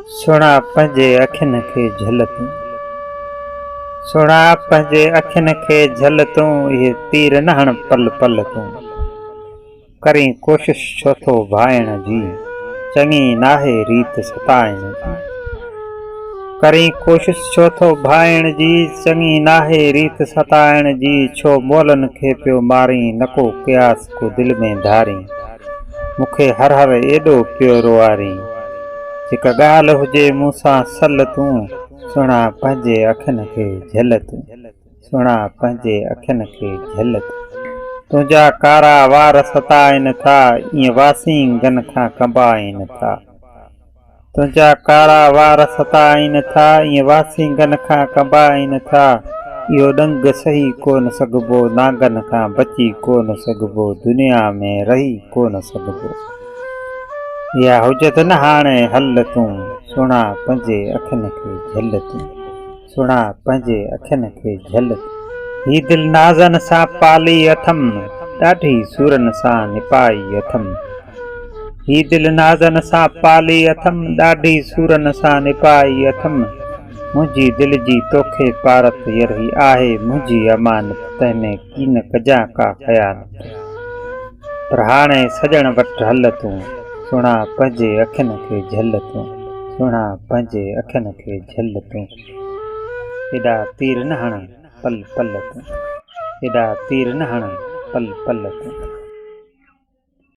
सुणा पंहिंजे अखियुनि खे झलतूं, सुणा पंहिंजे अखियुनि खे झलतूं, इहे तीर न हण पल पल तूं। करीं कोशिश छो थो भाइण जी, चङी नाहे रीत सताइण जी। करीं कोशिश छो थो भाइण जी, चङी नाहे रीत सताइण जी। छो मोलनि खे पियो मारीं, न को क़यास को दिलि में धारीं। मूंखे हर हर एॾो पियो रोआरीं, जेका ॻाल्हि हुजे मूंसां सल तूं। सुणा पंहिंजे अखियुनि खे झलतूं, सुणा पंहिंजे अखियुनि खे झलतूं। तुंहिंजा कारा वार सताइनि था, ईअं वासींगनि खां कंबाइनि था। तुंहिंजा कारा वार सताइनि था, ईअं वासींगनि खां कंबाइनि था। इहो ॾंग सही कोन सघिबो, नांगनि खां बची कोन सघिबो, दुनिया में रही कोन सघिबो। इहा हुजत न हाणे हल तूं, सुणा पंहिंजे अखियुनि खे झलतूं, सुणा पंहिंजे अखियुनि खे झलतूं। ही दिलि नाज़नि सां पाली अथमि, ॾाढी सूरनि सां निपाई अथमि। ही दिलि नाज़नि सां पाली अथमि, ॾाढी सूरनि सां निपाई अथमि। मुंहिंजी दिलि जी तोखे पारत रही आहे, मुंहिंजी अमानत तंहिंमें कीन कजां का ख़यानत। पर हाणे सॼण वटि हल तूं, सुणा पंहिंजे अखियुनि खे झलतूं, सुणा पंहिंजे अखियुनि खे झलतूं। एॾा तीर न हण पल पल तूं, एॾा तीर न हण पल पल तूं।